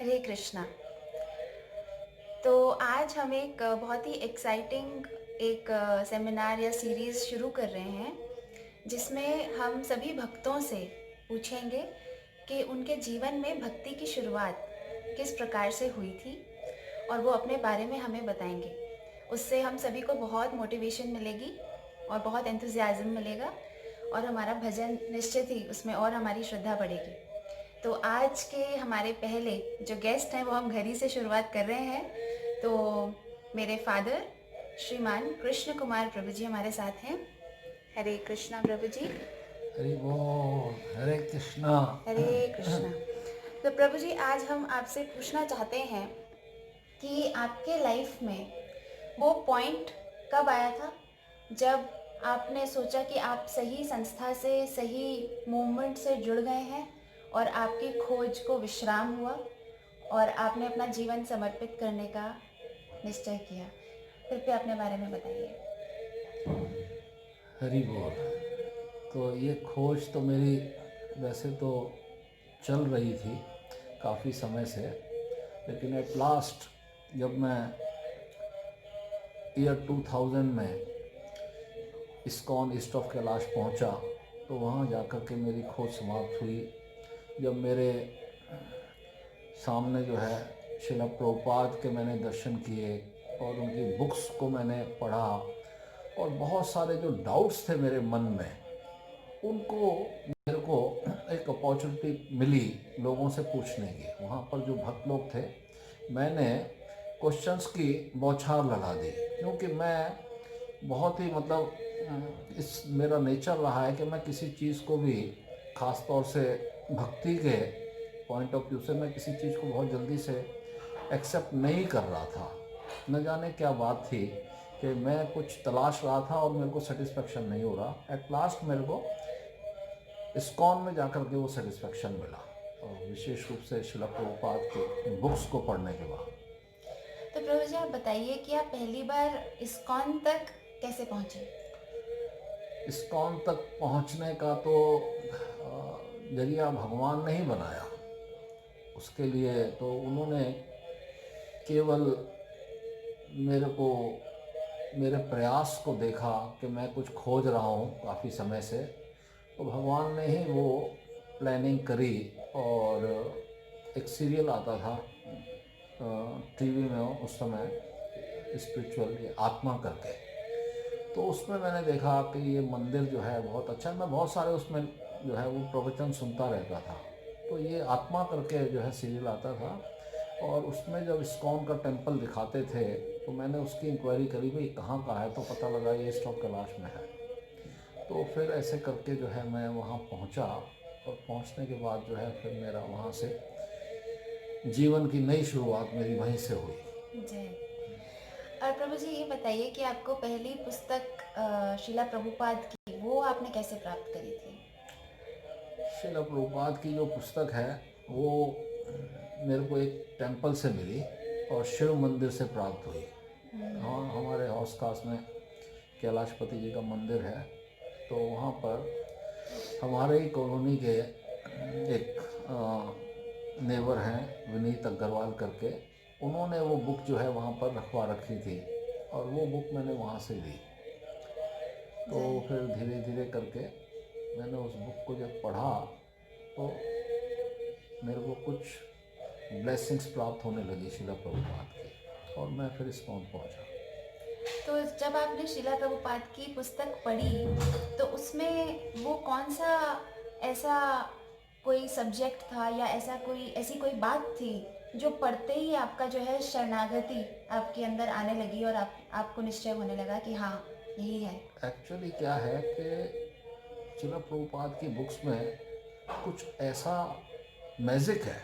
हरे कृष्णा। तो आज हम एक बहुत ही एक्साइटिंग एक सेमिनार या सीरीज़ शुरू कर रहे हैं, जिसमें हम सभी भक्तों से पूछेंगे कि उनके जीवन में भक्ति की शुरुआत किस प्रकार से हुई थी और वो अपने बारे में हमें बताएंगे। उससे हम सभी को बहुत मोटिवेशन मिलेगी और बहुत एंथुजियाज़्म मिलेगा और हमारा भजन निश्चित ही उसमें और हमारी श्रद्धा बढ़ेगी। तो आज के हमारे पहले जो गेस्ट हैं वो हम घर ही से शुरुआत कर रहे हैं। तो मेरे फादर श्रीमान कृष्ण कुमार प्रभु जी हमारे साथ हैं। हरे कृष्णा प्रभु जी। हरि बोल, हरे कृष्णा। हरे कृष्णा। तो प्रभु जी आज हम आपसे पूछना चाहते हैं कि आपके लाइफ में वो पॉइंट कब आया था जब आपने सोचा कि आप सही संस्था से सही मूवमेंट से जुड़ गए हैं और आपकी खोज को विश्राम हुआ और आपने अपना जीवन समर्पित करने का निश्चय किया। कृपया अपने बारे में बताइए। हरि बोल। तो ये खोज तो मेरी वैसे तो चल रही थी काफ़ी समय से, लेकिन एट लास्ट जब मैं ईयर 2000 में इस्कॉन ईस्ट ऑफ कैलाश पहुंचा, तो वहाँ जाकर के मेरी खोज समाप्त हुई। जब मेरे सामने जो है शिला प्रभुपाद के मैंने दर्शन किए और उनकी बुक्स को मैंने पढ़ा, और बहुत सारे जो डाउट्स थे मेरे मन में, उनको मेरे को एक अपॉर्चुनिटी मिली लोगों से पूछने की। वहाँ पर जो भक्त लोग थे, मैंने क्वेश्चंस की बौछार लगा दी, क्योंकि मैं बहुत ही इस मेरा नेचर रहा है कि मैं किसी चीज़ को भी, ख़ास तौर से भक्ति के पॉइंट ऑफ व्यू से, मैं किसी चीज़ को बहुत जल्दी से एक्सेप्ट नहीं कर रहा था। न जाने क्या बात थी कि मैं कुछ तलाश रहा था और मेरे को सेटिस्फेक्शन नहीं हो रहा। एट लास्ट मेरे को इस्कॉन में जाकर के वो सेटिस्फेक्शन मिला, और विशेष रूप से शिला प्रभुपाद की बुक्स को पढ़ने के बाद। तो प्रभु जी आप बताइए कि आप पहली बार इस्कॉन तक कैसे पहुँचे। इस्कॉन तक पहुंचने का तो जरिया भगवान ने ही बनाया। उसके लिए तो उन्होंने केवल मेरे को, मेरे प्रयास को देखा कि मैं कुछ खोज रहा हूँ काफ़ी समय से, तो भगवान ने ही वो प्लानिंग करी। और एक सीरियल आता था टीवी में उस समय, स्पिरिचुअल, ये आत्मा करके, तो उसमें मैंने देखा कि ये मंदिर जो है बहुत अच्छा है। मैं बहुत सारे उसमें जो है वो प्रवचन सुनता रहता था। तो ये आत्मा करके जो है सीरियल आता था, और उसमें जब इस्कॉन का टेम्पल दिखाते थे, तो मैंने उसकी इंक्वायरी करी, भाई कहाँ का है, तो पता लगा ये ईस्ट ऑफ कैलाश में है। तो फिर ऐसे करके जो है मैं वहाँ पहुँचा, और पहुँचने के बाद जो है फिर मेरा वहाँ से जीवन की नई शुरुआत मेरी वहीं से हुई। जय। और प्रभु जी ये बताइए कि आपको पहली पुस्तक शिला प्रभुपाद की वो आपने कैसे प्राप्त करी थी। शिला प्रभुपाद की जो पुस्तक है वो मेरे को एक टेम्पल से मिली और शिव मंदिर से प्राप्त हुई। हाँ, हमारे हौस खास में कैलाशपति जी का मंदिर है, तो वहाँ पर हमारे ही कॉलोनी के एक नेबर हैं विनीत अग्रवाल करके, उन्होंने वो बुक जो है वहाँ पर रखवा रखी थी, और वो बुक मैंने वहाँ से ली। तो फिर धीरे धीरे करके मैंने उस बुक को जब पढ़ा, तो मेरे को कुछ ब्लेसिंग्स प्राप्त होने लगी शिला प्रभुपाद की, और मैं फिर इस्कॉन पहुँचा। तो जब आपने शिला प्रभुपाद की पुस्तक पढ़ी तो उसमें वो कौन सा ऐसा कोई सब्जेक्ट था या ऐसी कोई बात थी जो पढ़ते ही आपका जो है शरणागति आपके अंदर आने लगी और आपको निश्चय होने लगा कि हाँ यही है। एक्चुअली क्या है कि शिला प्रभुपाद की बुक्स में कुछ ऐसा मैजिक है,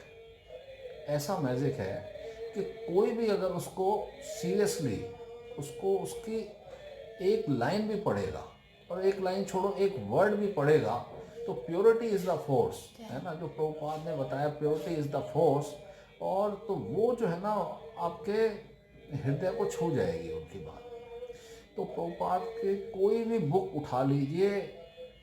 ऐसा मैजिक है कि कोई भी अगर उसको सीरियसली, उसको उसकी एक लाइन भी पढ़ेगा, और एक लाइन छोड़ो एक वर्ड भी पढ़ेगा, तो प्योरिटी इज़ द फोर्स, है ना, जो प्रभुपाद ने बताया, प्योरिटी इज़ द फोर्स। और तो वो जो है ना, आपके हृदय को छू जाएगी उनकी बात। तो प्रभुपाद के कोई भी बुक उठा लीजिए,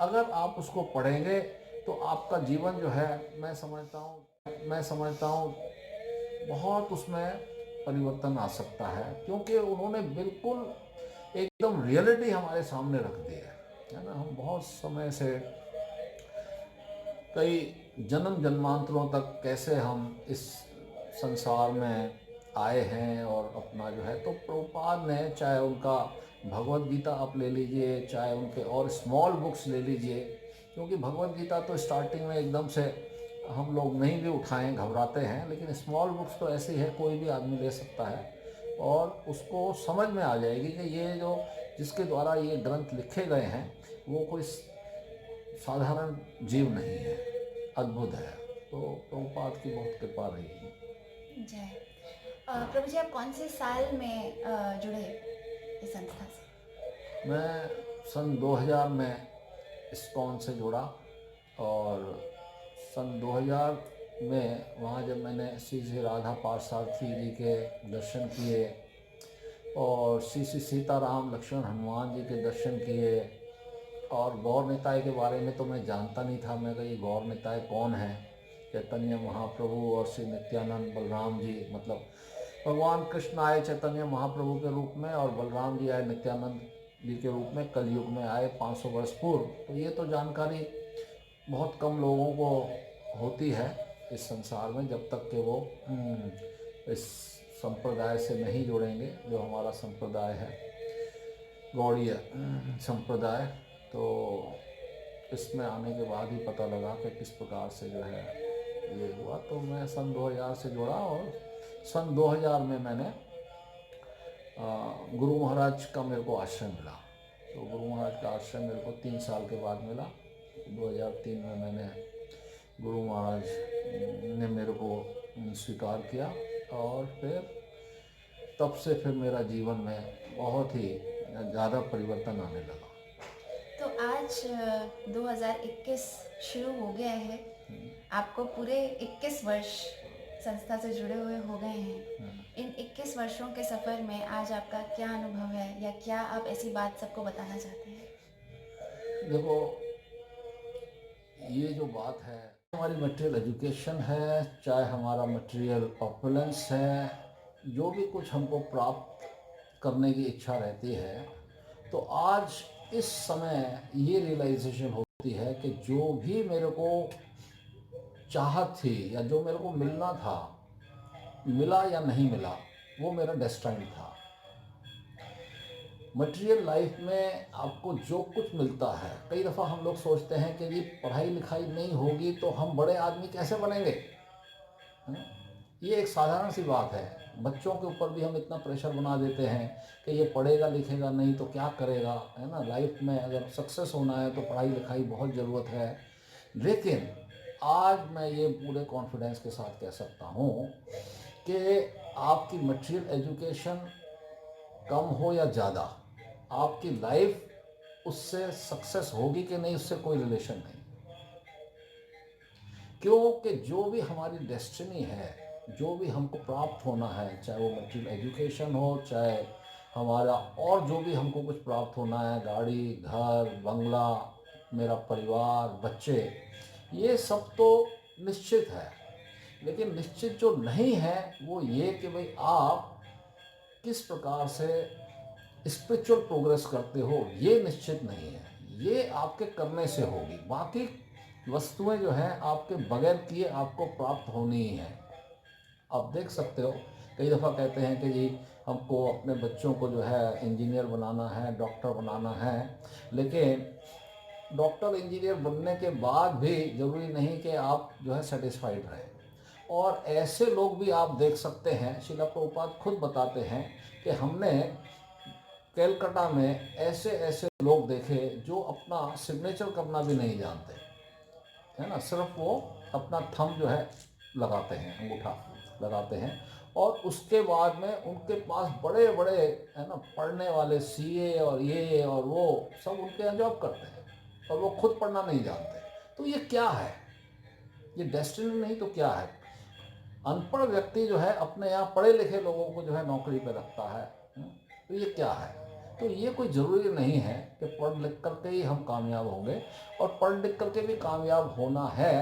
अगर आप उसको पढ़ेंगे तो आपका जीवन जो है, मैं समझता हूँ बहुत उसमें परिवर्तन आ सकता है, क्योंकि उन्होंने बिल्कुल एकदम रियलिटी हमारे सामने रख दी है ना। हम बहुत समय से कई जन्म जन्मांतरों तक कैसे हम इस संसार में आए हैं और अपना जो है, तो प्रभुपाद ने, चाहे उनका भगवत गीता आप ले लीजिए, चाहे उनके और स्मॉल बुक्स ले लीजिए, क्योंकि भगवत गीता तो स्टार्टिंग में एकदम से हम लोग नहीं भी उठाएं घबराते हैं, लेकिन स्मॉल बुक्स तो ऐसी है कोई भी आदमी ले सकता है और उसको समझ में आ जाएगी कि ये जो जिसके द्वारा ये ग्रंथ लिखे गए हैं वो कोई साधारण जीव नहीं है, अद्भुत है। तो प्रभुपाद की बहुत कृपा रही। जय। प्रभु जी, आप कौन से साल में जुड़े इस संस्था से? मैं सन 2000 में इस्कॉन से जुड़ा और सन 2000 में वहाँ जब मैंने श्री श्री राधा पार्थसारथी जी के दर्शन किए और श्री श्री सीताराम लक्ष्मण हनुमान जी के दर्शन किए, और गौर निताय के बारे में तो मैं जानता नहीं था। मैं कहा ये गौर निताय कौन है? चैतन्य महाप्रभु और श्री नित्यानंद बलराम जी, मतलब भगवान कृष्ण आए चैतन्य महाप्रभु के रूप में और बलराम जी आए नित्यानंद जी के रूप में, कलयुग में आए 500 वर्ष पूर्व। तो ये तो जानकारी बहुत कम लोगों को होती है इस संसार में, जब तक कि वो इस संप्रदाय से नहीं जुड़ेंगे, जो हमारा संप्रदाय है गौड़ीय संप्रदाय। तो इसमें आने के बाद ही पता लगा कि किस प्रकार से जो है ये हुआ। तो मैं सन 2000 से जुड़ा और सन 2000 में मैंने गुरु महाराज का मेरे को आश्रय मिला। तो गुरु महाराज का आश्रय मेरे को 3 साल के बाद मिला। 2003 में मैंने गुरु महाराज ने मेरे को स्वीकार किया और फिर तब से फिर मेरा जीवन में बहुत ही ज़्यादा परिवर्तन आने लगा। तो आज 2021 शुरू हो गया है, आपको पूरे 21 वर्ष संस्था से जुड़े हुए हो गए हैं। इन 21 वर्षों के सफ़र में आज आपका क्या अनुभव है, या क्या आप ऐसी बात सबको बताना चाहते हैं? देखो, ये जो बात है, हमारी मटेरियल एजुकेशन है, चाहे हमारा मटेरियल ऑपुलेंस है, जो भी कुछ हमको प्राप्त करने की इच्छा रहती है, तो आज इस समय ये रियलाइजेशन होती है कि जो भी मेरे को चाहत थी या जो मेरे को मिलना था, मिला या नहीं मिला, वो मेरा डेस्टाइन था। मटेरियल लाइफ में आपको जो कुछ मिलता है, कई दफ़ा हम लोग सोचते हैं कि ये पढ़ाई लिखाई नहीं होगी तो हम बड़े आदमी कैसे बनेंगे। ये एक साधारण सी बात है। बच्चों के ऊपर भी हम इतना प्रेशर बना देते हैं कि ये पढ़ेगा लिखेगा नहीं तो क्या करेगा, है ना। लाइफ में अगर सक्सेस होना है तो पढ़ाई लिखाई बहुत ज़रूरत है। लेकिन आज मैं ये पूरे कॉन्फिडेंस के साथ कह सकता हूँ कि आपकी मटेरियल एजुकेशन कम हो या ज़्यादा, आपकी लाइफ उससे सक्सेस होगी कि नहीं, उससे कोई रिलेशन नहीं। क्योंकि जो भी हमारी डेस्टिनी है, जो भी हमको प्राप्त होना है, चाहे वो मटेरियल एजुकेशन हो, चाहे हमारा और जो भी हमको कुछ प्राप्त होना है, गाड़ी, घर, बंगला, मेरा परिवार, बच्चे, ये सब तो निश्चित है। लेकिन निश्चित जो नहीं है वो ये कि भाई आप किस प्रकार से स्पिरिचुअल प्रोग्रेस करते हो, ये निश्चित नहीं है। ये आपके करने से होगी। बाकी वस्तुएं जो हैं आपके बगैर किए आपको प्राप्त होनी ही है। आप देख सकते हो, कई दफ़ा कहते हैं कि जी हमको अपने बच्चों को जो है इंजीनियर बनाना है, डॉक्टर बनाना है, लेकिन डॉक्टर इंजीनियर बनने के बाद भी ज़रूरी नहीं कि आप जो है सेटिस्फाइड रहें। और ऐसे लोग भी आप देख सकते हैं, श्रील प्रभुपाद खुद बताते हैं कि हमने कलकत्ता में ऐसे ऐसे लोग देखे जो अपना सिग्नेचर करना भी नहीं जानते, है ना। सिर्फ वो अपना थंब जो है लगाते हैं, अंगूठा लगाते हैं, और उसके बाद में उनके पास बड़े बड़े, है ना, पढ़ने वाले सीए और ये और वो सब उनके यहाँ जॉब करते हैं और वो खुद पढ़ना नहीं जानते। तो ये क्या है? ये डेस्टिनी नहीं तो क्या है? अनपढ़ व्यक्ति जो है अपने यहाँ पढ़े लिखे लोगों को जो है नौकरी पे रखता है। तो ये क्या है? तो ये कोई ज़रूरी नहीं है कि पढ़ लिख करके ही हम कामयाब होंगे। और पढ़ लिख करके भी कामयाब होना है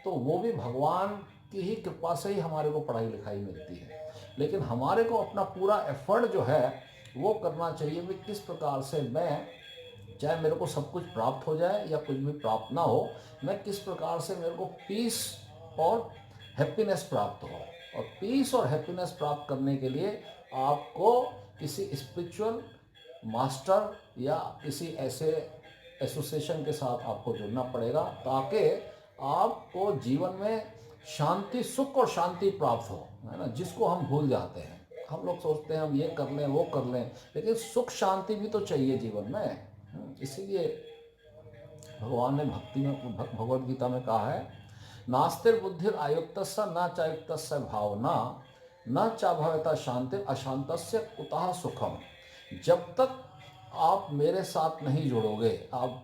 तो वो भी भगवान की ही कृपा से ही हमारे को पढ़ाई लिखाई मिलती है। लेकिन हमारे को अपना पूरा एफर्ट जो है वो करना चाहिए कि किस प्रकार से मैं, चाहे मेरे को सब कुछ प्राप्त हो जाए या कुछ भी प्राप्त ना हो, मैं किस प्रकार से मेरे को पीस और हैप्पीनेस प्राप्त हो। और पीस और हैप्पीनेस प्राप्त करने के लिए आपको किसी स्पिरिचुअल मास्टर या किसी ऐसे एसोसिएशन के साथ आपको जुड़ना पड़ेगा, ताकि आपको जीवन में शांति, सुख और शांति प्राप्त हो, है ना, जिसको हम भूल जाते हैं। हम लोग सोचते हैं हम ये कर लें वो कर लें, लेकिन सुख शांति भी तो चाहिए जीवन में। इसीलिए भगवान ने भक्ति में, भगवद गीता में कहा है, नास्तिर बुद्धिर आयुक्तस्य न चायुक्तस्य भावना न चाभवता शांति अशांतस्य कुतः सुखम। जब तक आप मेरे साथ नहीं जुड़ोगे, आप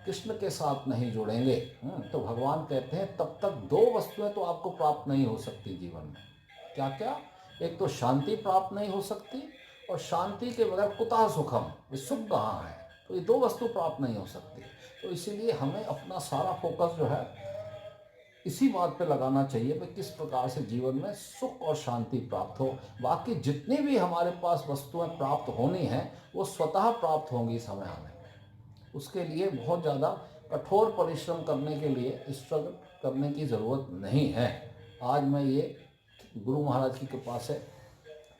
कृष्ण के साथ नहीं जुड़ेंगे, तो भगवान कहते हैं तब तक दो वस्तुएं तो आपको प्राप्त नहीं हो सकती जीवन में। क्या क्या? एक तो शांति प्राप्त नहीं हो सकती, और शांति के बगैर कुतः सुखम, सुख कहाँ है? तो ये दो वस्तु प्राप्त नहीं हो सकती। तो इसीलिए हमें अपना सारा फोकस जो है इसी बात पे लगाना चाहिए कि किस प्रकार से जीवन में सुख और शांति प्राप्त हो। बाकी जितनी भी हमारे पास वस्तुएं प्राप्त होनी हैं वो स्वतः प्राप्त होंगी समय आने में। उसके लिए बहुत ज़्यादा कठोर परिश्रम करने के लिए, स्ट्रगल करने की ज़रूरत नहीं है। आज मैं ये गुरु महाराज की कृपा से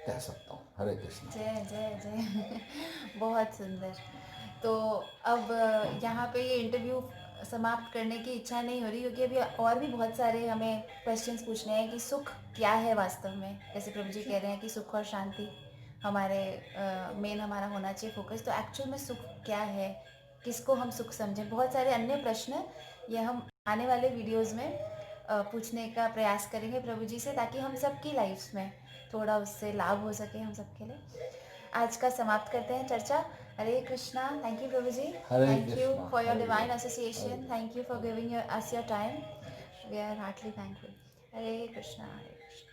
कह सकता हूँ। हरे कृष्ण। जय जय जय। बहुत सुंदर। तो अब यहाँ पे ये इंटरव्यू समाप्त करने की इच्छा नहीं हो रही, क्योंकि अभी और भी बहुत सारे हमें क्वेश्चंस पूछने हैं कि सुख क्या है वास्तव में। जैसे प्रभु जी कह रहे हैं कि सुख और शांति हमारे मेन हमारा होना चाहिए फोकस। तो एक्चुअल में सुख क्या है, किसको हम सुख समझें, बहुत सारे अन्य प्रश्न ये हम आने वाले वीडियोज़ में पूछने का प्रयास करेंगे प्रभु जी से, ताकि हम सबकी लाइफ में थोड़ा उससे लाभ हो सके हम सबके लिए। आज का समाप्त करते हैं चर्चा। Hare Krishna. Thank you Prabhu ji. Thank you for your divine association. Thank you for giving us your time. We are heartly thankful. Hare Krishna Hare Krishna.